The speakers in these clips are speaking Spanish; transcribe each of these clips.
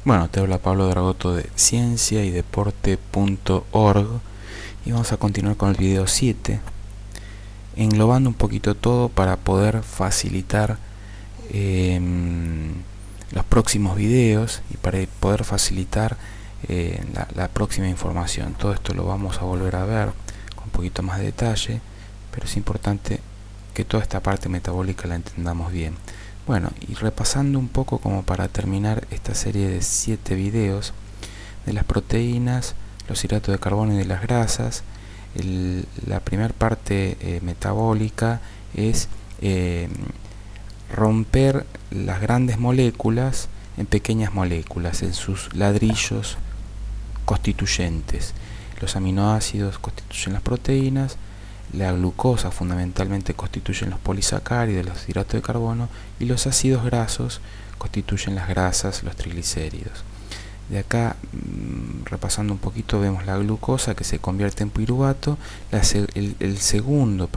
Bueno, te habla Pablo Dragoto de cienciaydeporte.org y vamos a continuar con el video 7, englobando un poquito todo para poder facilitar los próximos videos y para poder facilitar la próxima información. Todo esto lo vamos a volver a ver con un poquito más de detalle, pero es importante que toda esta parte metabólica la entendamos bien. Bueno, y repasando un poco como para terminar esta serie de 7 videos de las proteínas, los hidratos de carbono y de las grasas, la primera parte metabólica es romper las grandes moléculas en pequeñas moléculas, en sus ladrillos constituyentes. Los aminoácidos constituyen las proteínas, la glucosa fundamentalmente constituyen los polisacáridos, los hidratos de carbono, y los ácidos grasos constituyen las grasas, los triglicéridos. De acá, repasando un poquito, vemos la glucosa que se convierte en piruvato. El segundo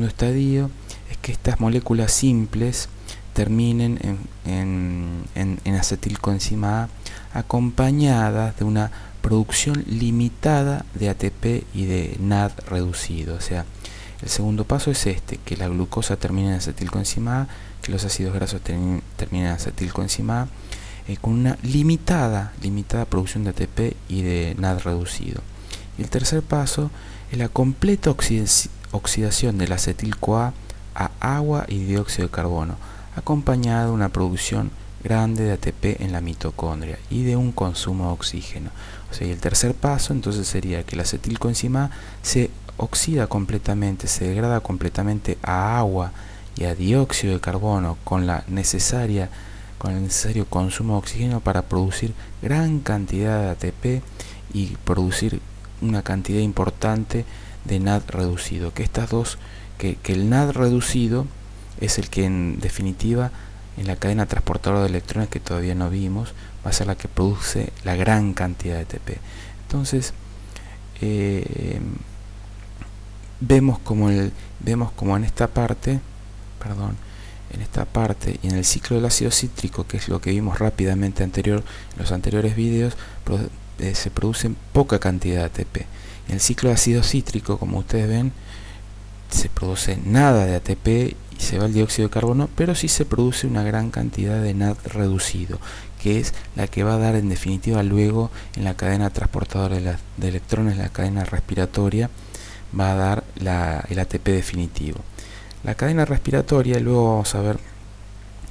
estadio es que estas moléculas simples terminen en acetilcoenzima A, acompañadas de una producción limitada de ATP y de NAD reducido. O sea, el segundo paso es que la glucosa termine en acetilcoenzima A, que los ácidos grasos terminen en acetilcoenzima A, con una limitada producción de ATP y de NAD reducido. Y el tercer paso es la completa oxidación del acetil-CoA a agua y dióxido de carbono, acompañada de una producción grande de ATP en la mitocondria y de un consumo de oxígeno. O sea, y el tercer paso entonces sería que el acetilcoenzima A se oxida completamente, se degrada completamente a agua y a dióxido de carbono con el necesario consumo de oxígeno para producir gran cantidad de ATP y producir una cantidad importante de NAD reducido. Que estas dos, que el NAD reducido es el que en definitiva en la cadena transportadora de electrones, que todavía no vimos, va a ser la que produce la gran cantidad de ATP. Entonces vemos como en esta parte, y en el ciclo del ácido cítrico, que es lo que vimos rápidamente en los anteriores videos, se produce poca cantidad de ATP. En el ciclo de ácido cítrico, como ustedes ven, se produce nada de ATP y se va el dióxido de carbono, pero sí se produce una gran cantidad de NAD reducido, que es la que va a dar en definitiva luego en la cadena transportadora de electrones, la cadena respiratoria, va a dar el ATP definitivo. La cadena respiratoria, luego vamos a ver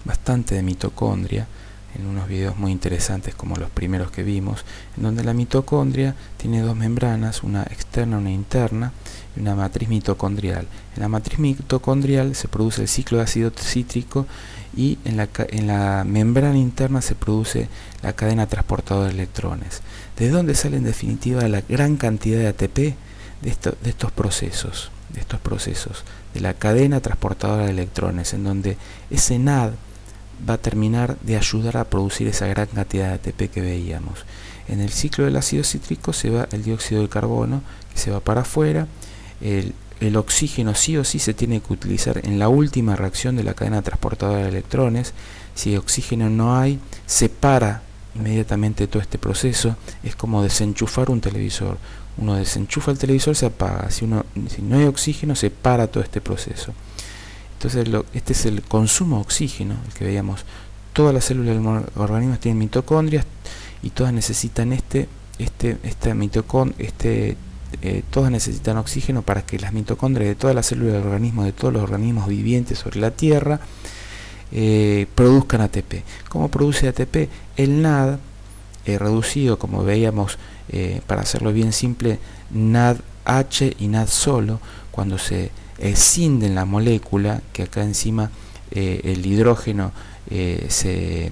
bastante de mitocondria en unos videos muy interesantes como los primeros que vimos, en donde la mitocondria tiene dos membranas, una externa y una interna, y una matriz mitocondrial. En la matriz mitocondrial se produce el ciclo de ácido cítrico y en la membrana interna se produce la cadena transportadora de electrones. ¿De dónde sale en definitiva la gran cantidad de ATP? De estos procesos, de la cadena transportadora de electrones, en donde ese NAD va a terminar de ayudar a producir esa gran cantidad de ATP que veíamos. En el ciclo del ácido cítrico se va el dióxido de carbono, que se va para afuera. El oxígeno sí o sí se tiene que utilizar en la última reacción de la cadena transportadora de electrones. Si oxígeno no hay, se para inmediatamente todo este proceso. Es como desenchufar un televisor. Uno desenchufa el televisor, se apaga. Si no hay oxígeno, se para todo este proceso. Entonces este es el consumo de oxígeno, el que veíamos. Todas las células del organismo tienen mitocondrias y todas necesitan todas necesitan oxígeno para que las mitocondrias de todas las células del organismo, de todos los organismos vivientes sobre la Tierra, produzcan ATP. ¿Cómo produce ATP? El NAD reducido, como veíamos, para hacerlo bien simple, NADH y NAD solo, cuando se escinden la molécula, que acá encima el hidrógeno se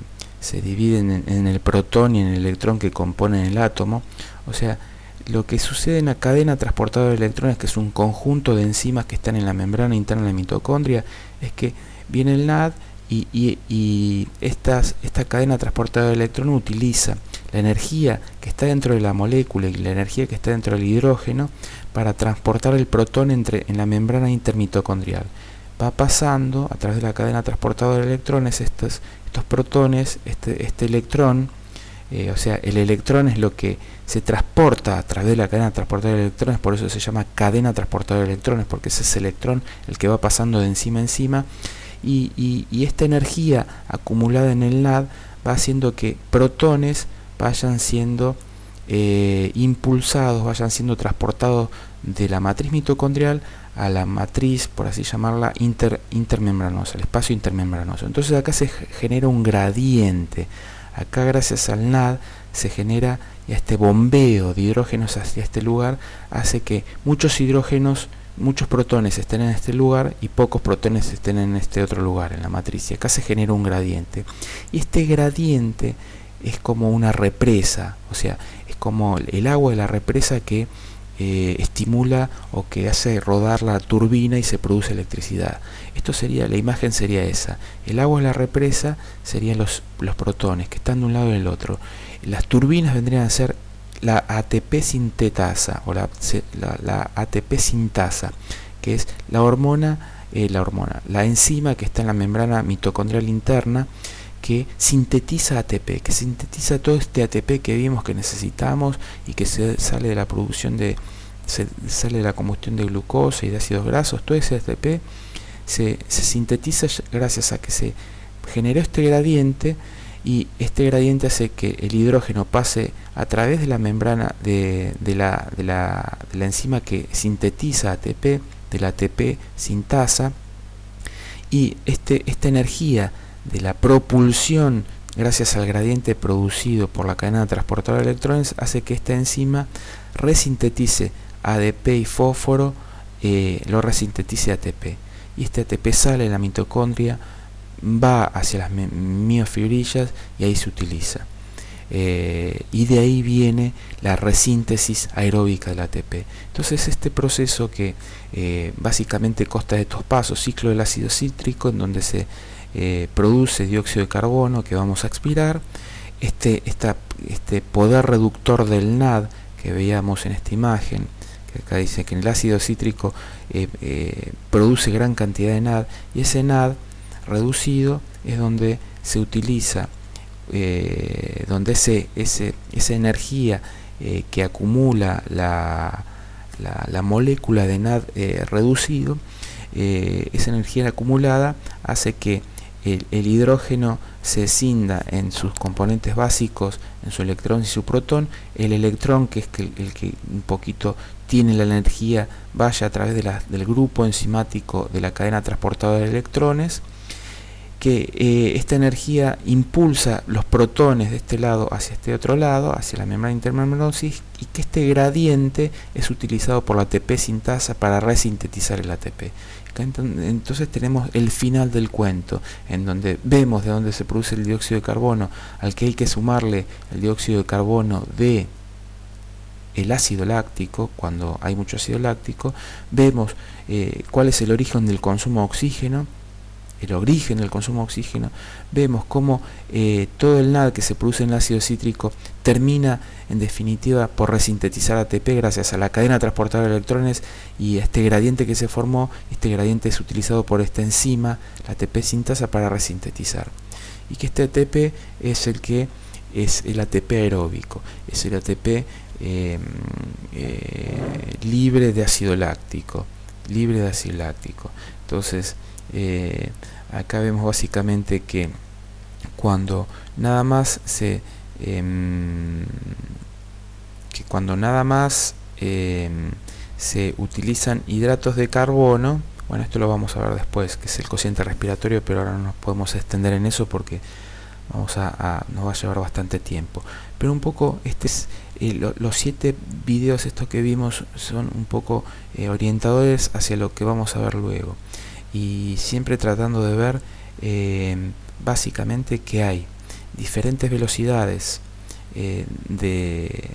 divide en el protón y en el electrón que componen el átomo. O sea, lo que sucede en la cadena transportadora de electrones, que es un conjunto de enzimas que están en la membrana interna de la mitocondria, es que viene el NAD y esta cadena transportadora de electrones utiliza la energía que está dentro de la molécula y la energía que está dentro del hidrógeno para transportar el protón en la membrana intermitocondrial. va pasando a través de la cadena transportadora de electrones, estos protones, este electrón, o sea, el electrón es lo que se transporta a través de la cadena transportadora de electrones, por eso se llama cadena transportadora de electrones, porque es ese electrón el que va pasando de encima a encima, y esta energía acumulada en el NAD va haciendo que protones vayan siendo impulsados, vayan siendo transportados de la matriz mitocondrial a la matriz, por así llamarla, intermembranosa, el espacio intermembranoso. Entonces acá se genera un gradiente. Acá, gracias al NAD, se genera, y este bombeo de hidrógenos hacia este lugar hace que muchos hidrógenos, muchos protones estén en este lugar y pocos protones estén en este otro lugar, en la matriz. Y acá se genera un gradiente. Y este gradiente es como una represa, o sea, es como el agua de la represa que estimula o que hace rodar la turbina y se produce electricidad. Esto sería, la imagen sería esa. El agua de la represa serían los protones que están de un lado y del otro. Las turbinas vendrían a ser la ATP sintetasa o la ATP sintasa, que es la enzima que está en la membrana mitocondrial interna, que sintetiza ATP, que sintetiza todo este ATP que vimos que necesitamos y que sale de la producción sale de la combustión de glucosa y de ácidos grasos. Todo ese ATP se sintetiza gracias a que se generó este gradiente, y este gradiente hace que el hidrógeno pase a través de la membrana de la enzima que sintetiza ATP, de la ATP sintasa, y esta energía de la propulsión gracias al gradiente producido por la cadena transportadora de electrones hace que esta enzima resintetice ADP y fósforo, lo resintetice ATP, y este ATP sale de la mitocondria, va hacia las miofibrillas y ahí se utiliza, y de ahí viene la resíntesis aeróbica del ATP. Entonces este proceso que básicamente consta de estos pasos: ciclo del ácido cítrico, en donde se produce dióxido de carbono que vamos a expirar, este poder reductor del NAD que veíamos en esta imagen, que acá dice que en el ácido cítrico produce gran cantidad de NAD, y ese NAD reducido es donde se utiliza, donde esa energía que acumula la molécula de NAD reducido, esa energía acumulada hace que el hidrógeno se escinda en sus componentes básicos, en su electrón y su protón. El electrón, que es el que un poquito tiene la energía, vaya a través del grupo enzimático de la cadena transportadora de electrones, que esta energía impulsa los protones de este lado hacia este otro lado, hacia la membrana intermembranosa, y que este gradiente es utilizado por la ATP sintasa para resintetizar el ATP. Entonces tenemos el final del cuento, en donde vemos de dónde se produce el dióxido de carbono, al que hay que sumarle el dióxido de carbono de el ácido láctico. Cuando hay mucho ácido láctico, vemos cuál es el origen del consumo de oxígeno, vemos cómo todo el NAD que se produce en el ácido cítrico termina en definitiva por resintetizar ATP gracias a la cadena transportadora de electrones, y este gradiente que se formó, este gradiente es utilizado por esta enzima, la ATP sintasa, para resintetizar, y que este ATP es el ATP aeróbico, es el ATP libre de ácido láctico, Entonces acá vemos básicamente que cuando nada más se utilizan hidratos de carbono, bueno, esto lo vamos a ver después, que es el cociente respiratorio, pero ahora no nos podemos extender en eso porque nos va a llevar bastante tiempo. Pero un poco los 7 videos estos que vimos son un poco orientadores hacia lo que vamos a ver luego, y siempre tratando de ver básicamente que hay diferentes velocidades de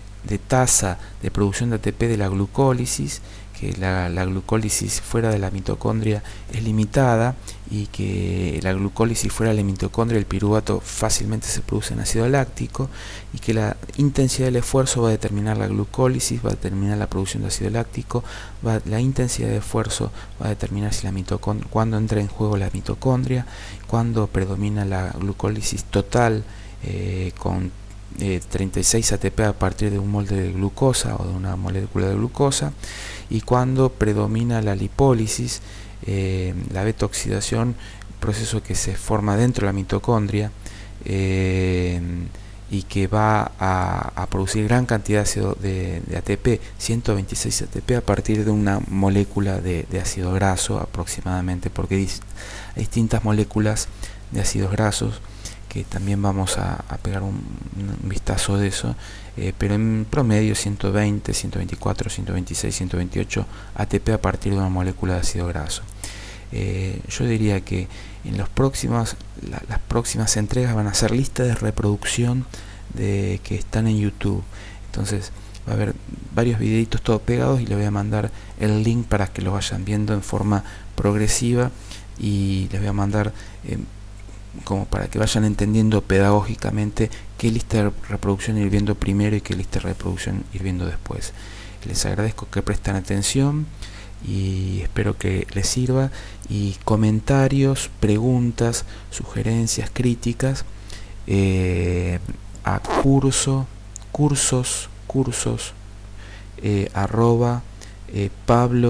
tasa de producción de ATP de la glucólisis, que la glucólisis fuera de la mitocondria es limitada y que la glucólisis fuera de la mitocondria, el piruvato fácilmente se produce en ácido láctico, y que la intensidad del esfuerzo va a determinar la glucólisis, va a determinar la producción de ácido láctico, la intensidad de esfuerzo va a determinar si cuándo entra en juego la mitocondria, cuándo predomina la glucólisis total con 36 ATP a partir de un molde de glucosa o de una molécula de glucosa, y cuando predomina la lipólisis, la beta oxidación, proceso que se forma dentro de la mitocondria y que va a producir gran cantidad de ATP, 126 ATP a partir de una molécula de ácido graso aproximadamente, porque hay distintas moléculas de ácidos grasos que también vamos a pegar un vistazo de eso, pero en promedio 120, 124, 126, 128 ATP a partir de una molécula de ácido graso. Yo diría que en las próximas entregas van a ser listas de reproducción que están en YouTube. Entonces va a haber varios videitos todos pegados y les voy a mandar el link para que lo vayan viendo en forma progresiva, y les voy a mandar como para que vayan entendiendo pedagógicamente qué lista de reproducción ir viendo primero y qué lista de reproducción ir viendo después. Les agradezco que presten atención y espero que les sirva, y comentarios, preguntas, sugerencias, críticas a cursos @Pablo